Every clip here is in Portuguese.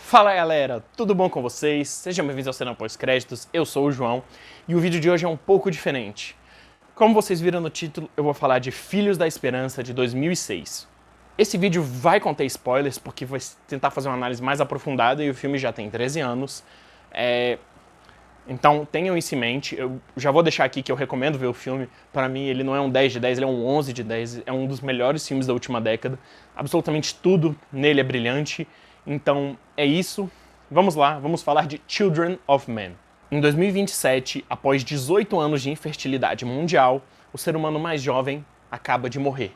Fala galera, tudo bom com vocês? Sejam bem-vindos ao Cena Pós-Créditos, eu sou o João e o vídeo de hoje é um pouco diferente. Como vocês viram no título, eu vou falar de Filhos da Esperança de 2006. Esse vídeo vai conter spoilers porque vou tentar fazer uma análise mais aprofundada e o filme já tem 13 anos. Então tenham isso em mente, eu já vou deixar aqui que eu recomendo ver o filme. Para mim ele não é um 10 de 10, ele é um 11 de 10, é um dos melhores filmes da última década. Absolutamente tudo nele é brilhante. Então é isso, vamos lá, vamos falar de Children of Men. Em 2027, após 18 anos de infertilidade mundial, o ser humano mais jovem acaba de morrer.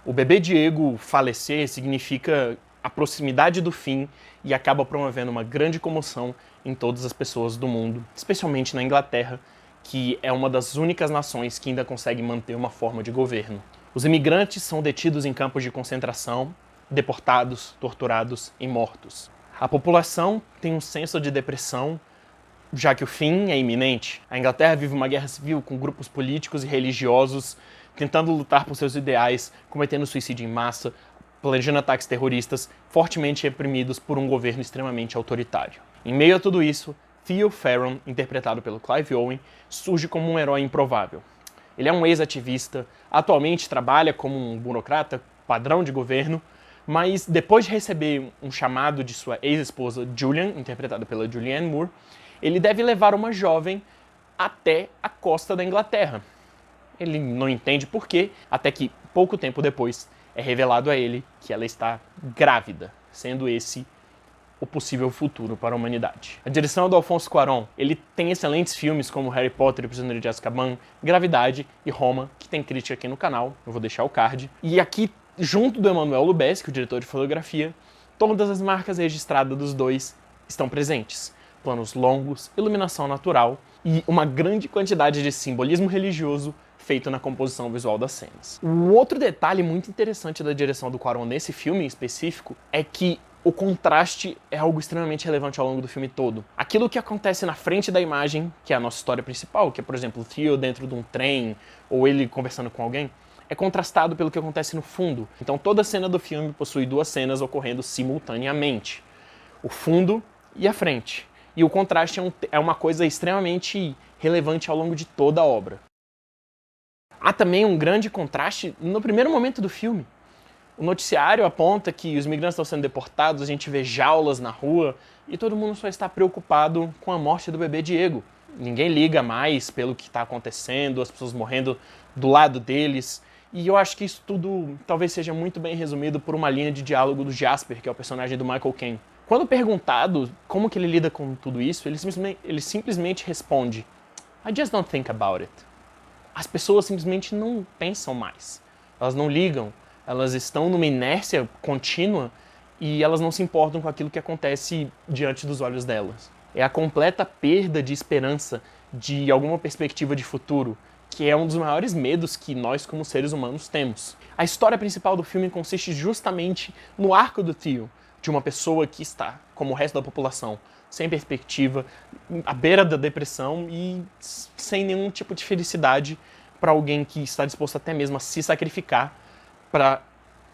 O bebê Diego falecer significa a proximidade do fim e acaba promovendo uma grande comoção em todas as pessoas do mundo, especialmente na Inglaterra, que é uma das únicas nações que ainda consegue manter uma forma de governo. Os imigrantes são detidos em campos de concentração, deportados, torturados e mortos. A população tem um senso de depressão, já que o fim é iminente. A Inglaterra vive uma guerra civil com grupos políticos e religiosos tentando lutar por seus ideais, cometendo suicídio em massa, planejando ataques terroristas, fortemente reprimidos por um governo extremamente autoritário. Em meio a tudo isso, Theo Farron, interpretado pelo Clive Owen, surge como um herói improvável. Ele é um ex-ativista, atualmente trabalha como um burocrata padrão de governo, mas depois de receber um chamado de sua ex-esposa Julian, interpretada pela Julianne Moore, ele deve levar uma jovem até a costa da Inglaterra. Ele não entende por quê, até que pouco tempo depois é revelado a ele que ela está grávida, sendo esse o possível futuro para a humanidade. A direção é do Alfonso Cuarón. Ele tem excelentes filmes como Harry Potter e Prisioneiro de Azkaban, Gravidade e Roma, que tem crítica aqui no canal, eu vou deixar o card. E aqui, junto do Emmanuel Lubezki, o diretor de fotografia, todas as marcas registradas dos dois estão presentes. Planos longos, iluminação natural e uma grande quantidade de simbolismo religioso feito na composição visual das cenas. Um outro detalhe muito interessante da direção do Cuarón nesse filme em específico é que o contraste é algo extremamente relevante ao longo do filme todo. Aquilo que acontece na frente da imagem, que é a nossa história principal, que é, por exemplo, o Theo dentro de um trem ou ele conversando com alguém, é contrastado pelo que acontece no fundo. Então toda cena do filme possui duas cenas ocorrendo simultaneamente. O fundo e a frente. E o contraste é uma coisa extremamente relevante ao longo de toda a obra. Há também um grande contraste no primeiro momento do filme. O noticiário aponta que os imigrantes estão sendo deportados, a gente vê jaulas na rua e todo mundo só está preocupado com a morte do bebê Diego. Ninguém liga mais pelo que está acontecendo, as pessoas morrendo do lado deles. E eu acho que isso tudo talvez seja muito bem resumido por uma linha de diálogo do Jasper, que é o personagem do Michael Caine. Quando perguntado como que ele lida com tudo isso, ele simplesmente responde: I just don't think about it. As pessoas simplesmente não pensam mais. Elas não ligam. Elas estão numa inércia contínua e elas não se importam com aquilo que acontece diante dos olhos delas. É a completa perda de esperança, de alguma perspectiva de futuro, que é um dos maiores medos que nós, como seres humanos, temos. A história principal do filme consiste justamente no arco do Theo, de uma pessoa que está, como o resto da população, sem perspectiva, à beira da depressão e sem nenhum tipo de felicidade para alguém que está disposto até mesmo a se sacrificar para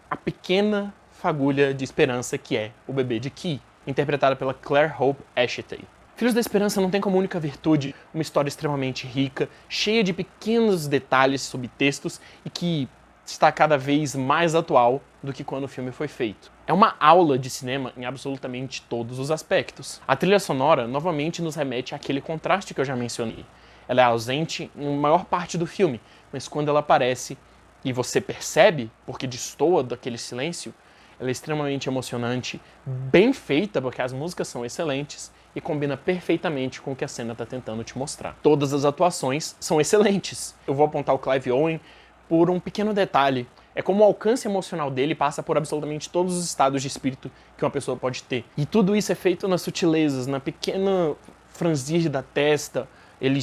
a pequena fagulha de esperança que é o bebê de Key, interpretada pela Claire Hope Ashetay. Filhos da Esperança não tem como única virtude uma história extremamente rica, cheia de pequenos detalhes, subtextos e que está cada vez mais atual do que quando o filme foi feito. É uma aula de cinema em absolutamente todos os aspectos. A trilha sonora novamente nos remete àquele contraste que eu já mencionei. Ela é ausente em maior parte do filme, mas quando ela aparece e você percebe, porque destoa daquele silêncio, ela é extremamente emocionante, bem feita, porque as músicas são excelentes e combina perfeitamente com o que a cena está tentando te mostrar. Todas as atuações são excelentes. Eu vou apontar o Clive Owen por um pequeno detalhe. É como o alcance emocional dele passa por absolutamente todos os estados de espírito que uma pessoa pode ter. E tudo isso é feito nas sutilezas, na pequena franzir da testa, ele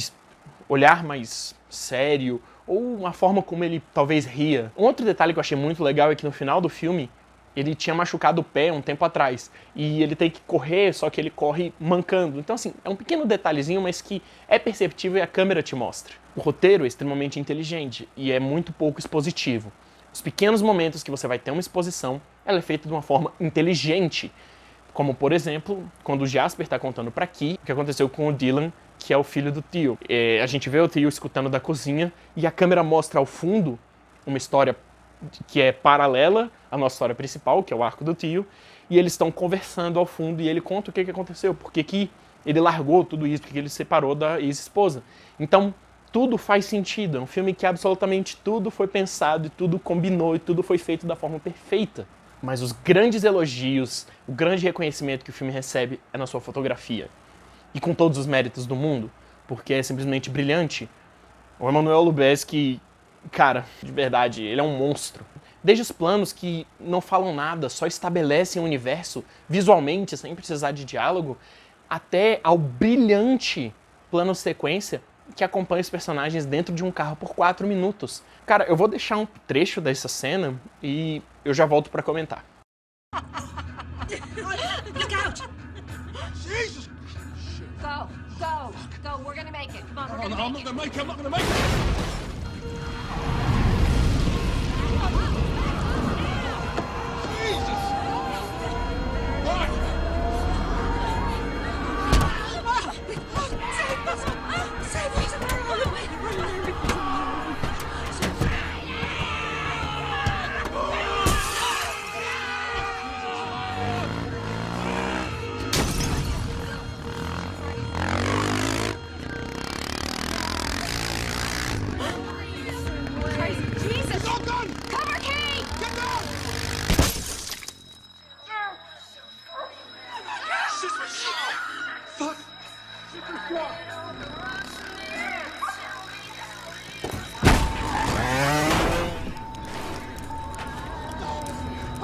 olhar mais sério, ou uma forma como ele talvez ria. Um outro detalhe que eu achei muito legal é que no final do filme, ele tinha machucado o pé um tempo atrás, e ele tem que correr, só que ele corre mancando. Então assim, é um pequeno detalhezinho, mas que é perceptível e a câmera te mostra. O roteiro é extremamente inteligente e é muito pouco expositivo. Os pequenos momentos que você vai ter uma exposição, ela é feita de uma forma inteligente, Como, por exemplo, quando o Jasper tá contando pra Kee o que aconteceu com o Dylan, que é o filho do Theo. A gente vê o Theo escutando da cozinha e a câmera mostra ao fundo uma história que é paralela à nossa história principal, que é o arco do Theo, e eles estão conversando ao fundo e ele conta o que aconteceu, porque que ele largou tudo isso, porque ele se separou da ex-esposa. Então, tudo faz sentido. É um filme que absolutamente tudo foi pensado e tudo combinou e tudo foi feito da forma perfeita. Mas os grandes elogios, o grande reconhecimento que o filme recebe é na sua fotografia. E com todos os méritos do mundo, porque é simplesmente brilhante. O Emmanuel Lubezki, cara, de verdade, ele é um monstro. Desde os planos que não falam nada, só estabelecem o universo visualmente, sem precisar de diálogo, até ao brilhante plano sequência que acompanha os personagens dentro de um carro por 4 minutos. Cara, eu vou deixar um trecho dessa cena e eu já volto pra comentar. Look out! Jesus! Go, we're gonna make it. Come on, we're I'm gonna not make it. gonna make it, I'm not gonna make it! Jesus! Right! Save us! Jesus! It's all done! Cover Kate! Get down! Fuck!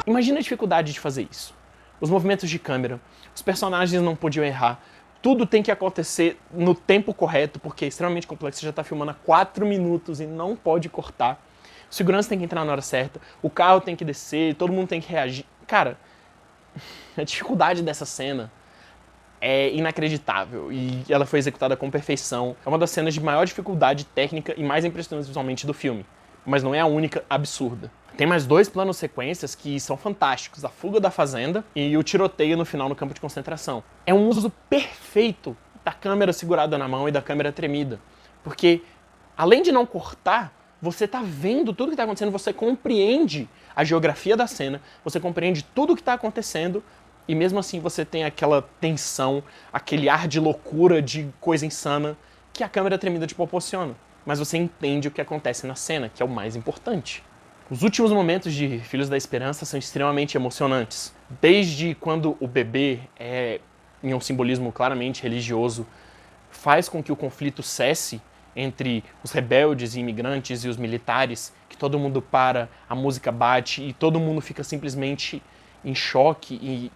Imagina a dificuldade de fazer isso. Os movimentos de câmera, os personagens não podiam errar, tudo tem que acontecer no tempo correto, porque é extremamente complexo, você já tá filmando há 4 minutos e não pode cortar. O segurança tem que entrar na hora certa, o carro tem que descer, todo mundo tem que reagir. Cara, a dificuldade dessa cena é inacreditável e ela foi executada com perfeição. É uma das cenas de maior dificuldade técnica e mais impressionante visualmente do filme, mas não é a única absurda. Tem mais 2 planos sequências que são fantásticos, a fuga da fazenda e o tiroteio no final no campo de concentração. É um uso perfeito da câmera segurada na mão e da câmera tremida, porque além de não cortar, você tá vendo tudo que tá acontecendo, você compreende a geografia da cena, você compreende tudo o que tá acontecendo e mesmo assim você tem aquela tensão, aquele ar de loucura, de coisa insana que a câmera tremida te proporciona. Mas você entende o que acontece na cena, que é o mais importante. Os últimos momentos de Filhos da Esperança são extremamente emocionantes. Desde quando o bebê em um simbolismo claramente religioso, faz com que o conflito cesse entre os rebeldes e imigrantes e os militares, que todo mundo para, a música bate e todo mundo fica simplesmente em choque e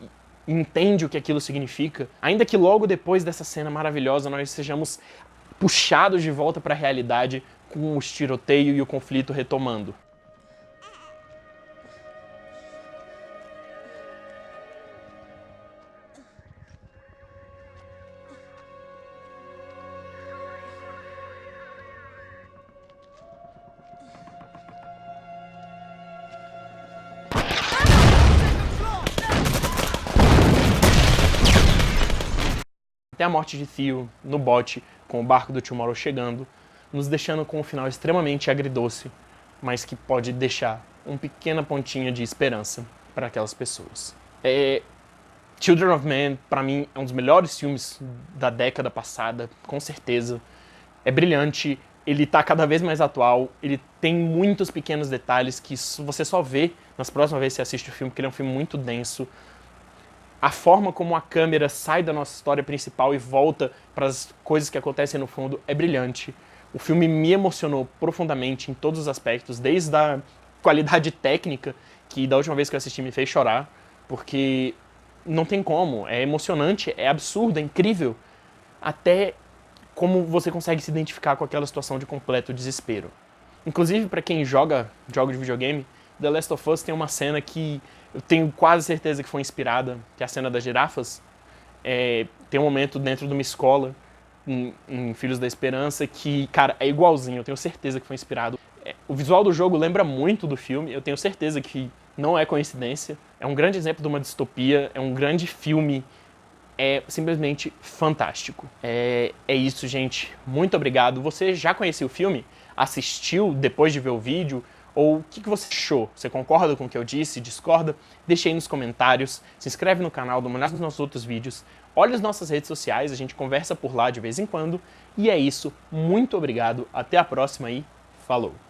entende o que aquilo significa. Ainda que logo depois dessa cena maravilhosa nós sejamos puxados de volta para a realidade com o tiroteio e o conflito retomando. Até a morte de Theo no bote, com o barco do Tomorrow chegando, nos deixando com um final extremamente agridoce, mas que pode deixar uma pequena pontinha de esperança para aquelas pessoas. Children of Men, para mim, é um dos melhores filmes da década passada, com certeza. É brilhante, ele tá cada vez mais atual, ele tem muitos pequenos detalhes que você só vê nas próximas vezes que você assiste o filme, porque ele é um filme muito denso. A forma como a câmera sai da nossa história principal e volta para as coisas que acontecem no fundo é brilhante. O filme me emocionou profundamente em todos os aspectos, desde a qualidade técnica, que da última vez que eu assisti me fez chorar, porque não tem como, é emocionante, é absurdo, é incrível, até como você consegue se identificar com aquela situação de completo desespero. Inclusive, para quem joga jogos de videogame, The Last of Us tem uma cena que eu tenho quase certeza que foi inspirada, que é a cena das girafas. Tem um momento dentro de uma escola, em Filhos da Esperança, que, cara, é igualzinho, eu tenho certeza que foi inspirado. O visual do jogo lembra muito do filme, eu tenho certeza que não é coincidência. É um grande exemplo de uma distopia, é um grande filme, é simplesmente fantástico. É isso, gente. Muito obrigado. Você já conhecia o filme? Assistiu depois de ver o vídeo? Ou o que você achou? Você concorda com o que eu disse? Discorda? Deixe aí nos comentários. Se inscreve no canal, dá uma olhada nos nossos outros vídeos. Olha as nossas redes sociais, a gente conversa por lá de vez em quando. E é isso. Muito obrigado. Até a próxima e falou!